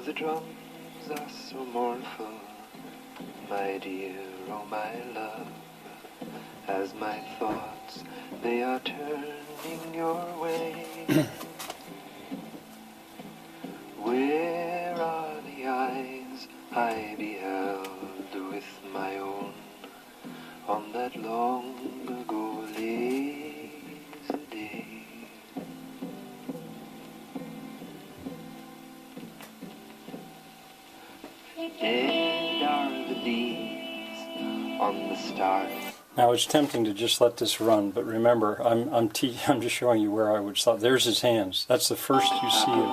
the drums are so mournful, my dear, oh my love, as my thoughts, they are turning your way. Where are the eyes I beheld with my own on that long ago lazy day? Dead are the leaves on the stars. Now it's tempting to just let this run, but remember, I'm just showing you where I would stop. There's his hands. That's the first you see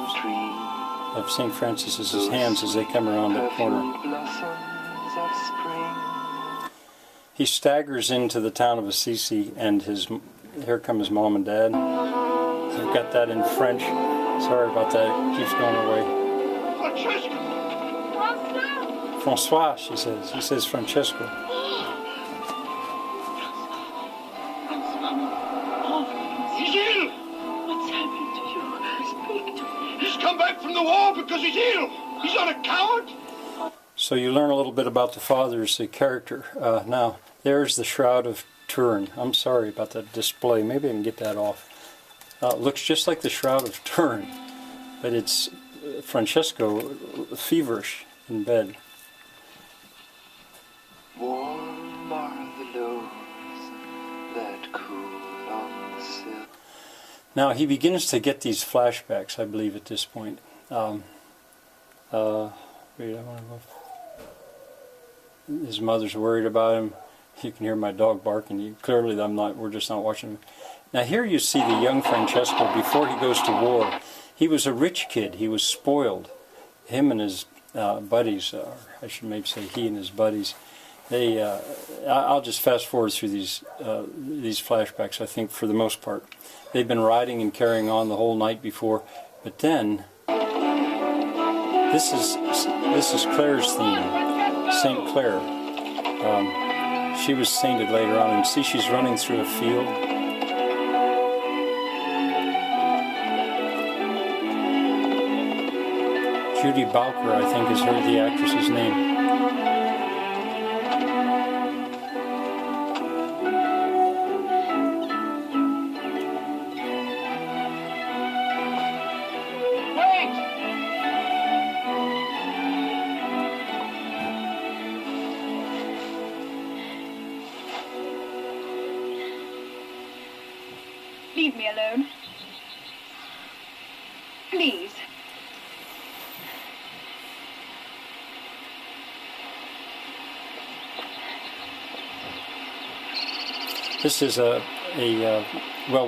of St. Francis's hands as they come around that corner. He staggers into the town of Assisi, and here come his mom and dad. I've got that in French. Sorry about that. It keeps going away. Francois, she says. He says Francesco. He's ill! What's happened to you? Speak to me. He's come back from the war because he's ill! He's not a coward! So you learn a little bit about the father's character. Now, there's the Shroud of Turin. I'm sorry about that display. Maybe I can get that off. It looks just like the Shroud of Turin, but it's Francesco feverish in bed. Warm are the lows that cool on the sill. Now he begins to get these flashbacks, I believe, at this point. His mother's worried about him. You can hear my dog barking. Clearly, we're just not watching him. Now here you see the young Francesco before he goes to war. He was a rich kid. He was spoiled. Him and his buddies, or I should maybe say he and his buddies. I'll just fast forward through these flashbacks. I think for the most part, they've been riding and carrying on the whole night before. But then this is Claire's theme, Saint Claire. She was sainted later on, and see she's running through a field. Judy Bowker, I think, is the actress's name. Leave me alone. Please. This is well,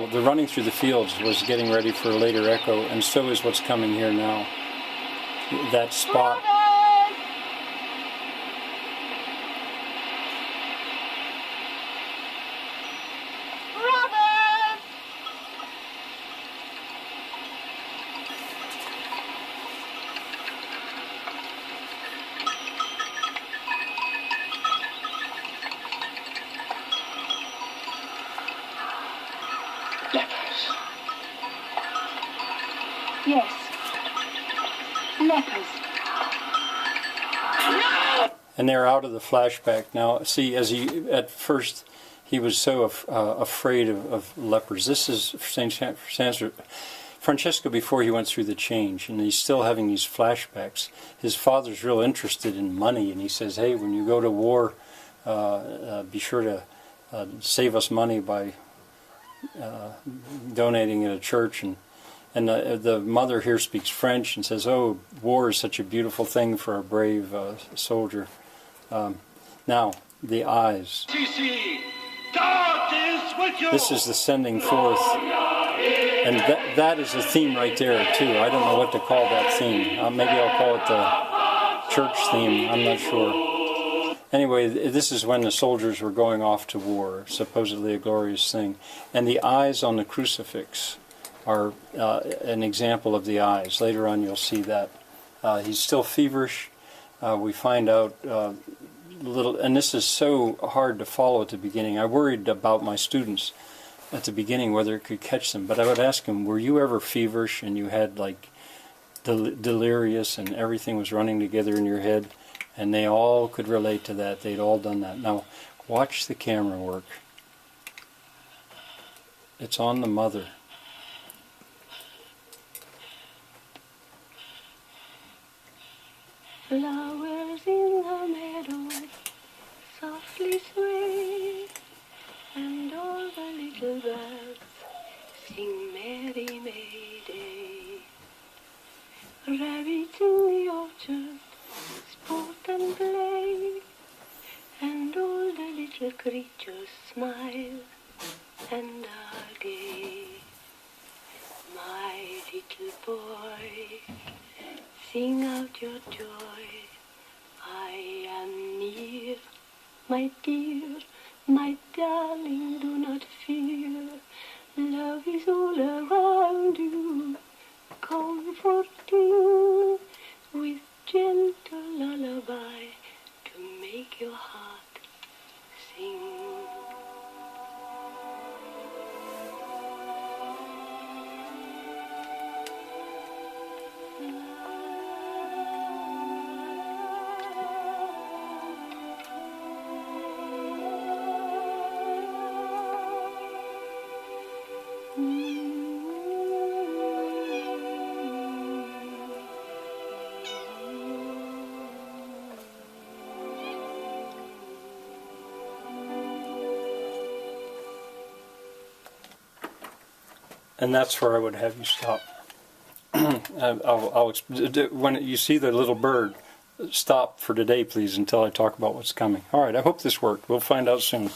the running through the fields was getting ready for a later echo, and so is what's coming here now. That spot. Lepers. Yes. Lepers. And they're out of the flashback now. See, at first he was so afraid of lepers. This is Francesco before he went through the change, and he's still having these flashbacks. His father's real interested in money, and he says, "Hey, when you go to war, be sure to save us money by donating at a church." And the mother here speaks French and says, "Oh, war is such a beautiful thing for a brave soldier." Now, the eyes. This is the sending forth. And that is a theme right there, too. I don't know what to call that theme. Maybe I'll call it the church theme. I'm not sure. Anyway, this is when the soldiers were going off to war, supposedly a glorious thing. And the eyes on the crucifix are an example of the eyes. Later on you'll see that. He's still feverish. We find out little, and this is so hard to follow at the beginning. I worried about my students at the beginning whether it could catch them, but I would ask them, were you ever feverish and you had like delirious and everything was running together in your head, and they all could relate to that. They'd all done that. Now, watch the camera work. It's on the mother. Flowers in the meadow softly sway, and all the little birds sing Merry May Day. Rabbits in the orchard sport and play, and all the little creatures smile and are gay. My little boy, sing out your joy. I am near, my dear, my darling, do not fear. Love is all around you, comforting with gentle lullaby to make your heart sing. And that's where I would have you stop. When you see the little bird, stop for today, please, until I talk about what's coming. All right, I hope this worked. We'll find out soon.